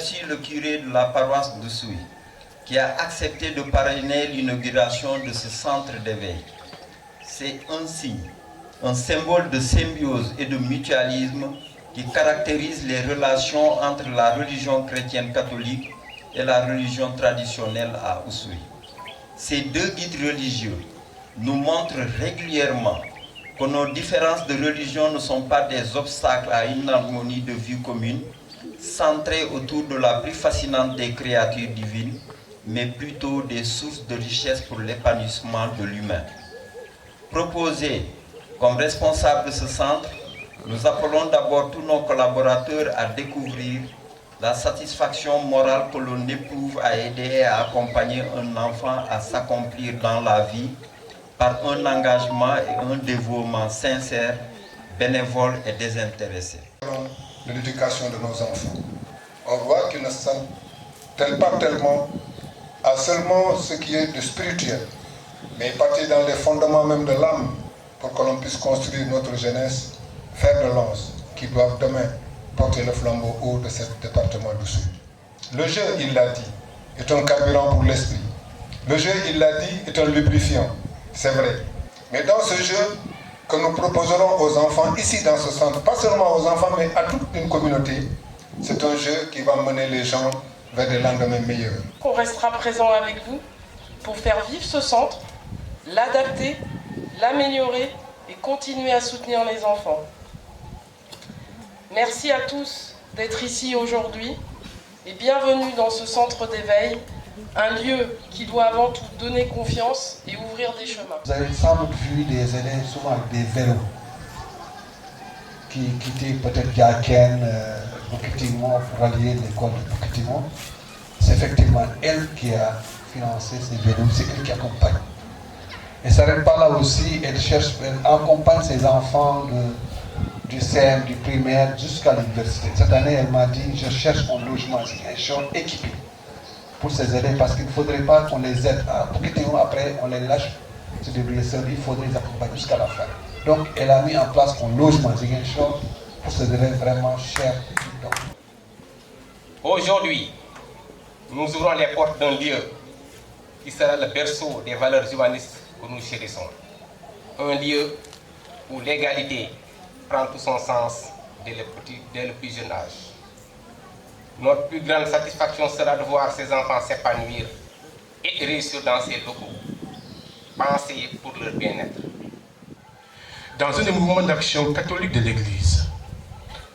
remercie le curé de la paroisse de Souy qui a accepté de parrainer l'inauguration de ce centre d'éveil. C'est un signe, un symbole de symbiose et de mutualisme qui caractérise les relations entre la religion chrétienne catholique et la religion traditionnelle à Oussouye. Ces deux guides religieux nous montrent régulièrement que nos différences de religion ne sont pas des obstacles à une harmonie de vie commune, centrée autour de la plus fascinante des créatures divines, mais plutôt des sources de richesse pour l'épanouissement de l'humain. Proposé comme responsable de ce centre, nous appelons d'abord tous nos collaborateurs à découvrir la satisfaction morale que l'on éprouve à aider et à accompagner un enfant à s'accomplir dans la vie par un engagement et un dévouement sincère, bénévole et désintéressé. De l'éducation de nos enfants. On voit qu'ils ne s'attellent pas tellement à seulement ce qui est de spirituel, mais partir dans les fondements même de l'âme pour que l'on puisse construire notre jeunesse, faire de lance, qui doivent demain porter le flambeau haut de ce département du Sud. Le jeu, il l'a dit, est un carburant pour l'esprit. Le jeu, il l'a dit, est un lubrifiant, c'est vrai. Mais dans ce jeu que nous proposerons aux enfants ici dans ce centre, pas seulement aux enfants, mais à toute une communauté, c'est un jeu qui va mener les gens vers des lendemains meilleurs. On restera présent avec vous pour faire vivre ce centre, l'adapter, l'améliorer et continuer à soutenir les enfants. Merci à tous d'être ici aujourd'hui et bienvenue dans ce centre d'éveil, un lieu qui doit avant tout donner confiance et ouvrir des chemins. Vous avez sans doute vu des élèves souvent avec des vélos qui quittaient peut-être Gaken, Bukitimo pour allier l'école de Bukitimo. C'est effectivement elle qui a financé ces vélos, c'est elle qui accompagne. Et ça n'arrête pas là aussi, elle accompagne ses enfants du CM, du primaire jusqu'à l'université. Cette année, elle m'a dit, je cherche un logement, un champ équipé pour ces élèves parce qu'il ne faudrait pas qu'on les aide à Bukitimo, après on les lâche se débrouiller seuls, il faudrait les accompagner jusqu'à la fin. Donc elle a mis en place un logement, un champ pour ces élèves vraiment chers. Aujourd'hui, nous ouvrons les portes d'un lieu qui sera le berceau des valeurs humanistes que nous chérissons. Un lieu où l'égalité prend tout son sens dès le plus jeune âge. Notre plus grande satisfaction sera de voir ces enfants s'épanouir et réussir dans ces locaux. Penser pour leur bien-être. Dans un des mouvements d'action catholique de l'Église,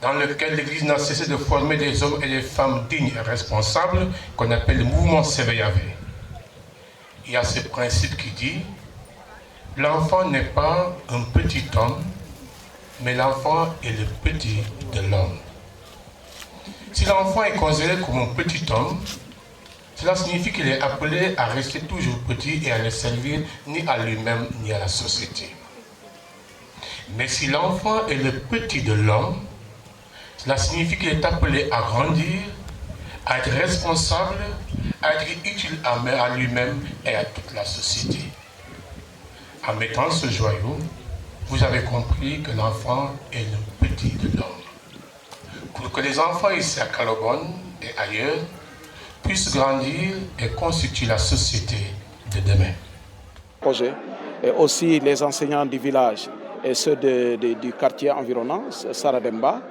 dans lequel l'Église n'a cessé de former des hommes et des femmes dignes et responsables, qu'on appelle le mouvement CVAV. Il y a ce principe qui dit « L'enfant n'est pas un petit homme, mais l'enfant est le petit de l'homme. » Si l'enfant est considéré comme un petit homme, cela signifie qu'il est appelé à rester toujours petit et à ne servir ni à lui-même ni à la société. Mais si l'enfant est le petit de l'homme, cela signifie qu'il est appelé à grandir, à être responsable, à être utile à lui-même et à toute la société. En mettant ce joyau, vous avez compris que l'enfant est le petit de l'homme. Pour que les enfants ici à Calobone et ailleurs puissent grandir et constituer la société de demain. Projet, et aussi les enseignants du village et ceux du quartier environnant, Sarademba,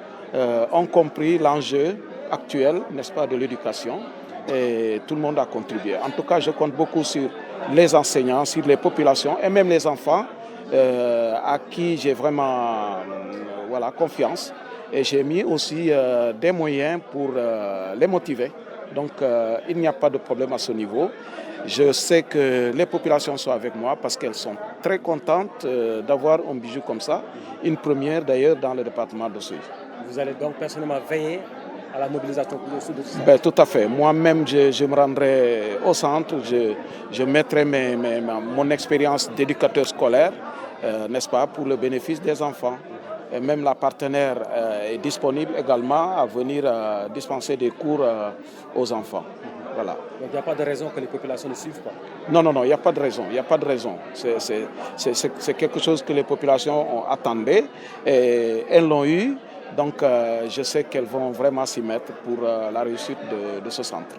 ont compris l'enjeu actuel, n'est-ce pas, de l'éducation, et tout le monde a contribué. En tout cas, je compte beaucoup sur les enseignants, sur les populations et même les enfants à qui j'ai vraiment confiance. Et j'ai mis aussi des moyens pour les motiver. Donc il n'y a pas de problème à ce niveau. Je sais que les populations sont avec moi parce qu'elles sont très contentes d'avoir un bijou comme ça. Une première d'ailleurs dans le département de Souy. Vous allez donc personnellement veiller à la mobilisation pour le Sud de ce Tout à fait. Moi-même, je me rendrai au centre. Je mettrai mon expérience d'éducateur scolaire, n'est-ce pas, pour le bénéfice des enfants. Et même la partenaire est disponible également à venir dispenser des cours aux enfants. Voilà. Donc il n'y a pas de raison que les populations ne suivent pas? Non, il n'y a pas de raison. Il n'y a pas de raison. C'est quelque chose que les populations ont attendu et elles l'ont eu. Donc je sais qu'elles vont vraiment s'y mettre pour la réussite de ce centre.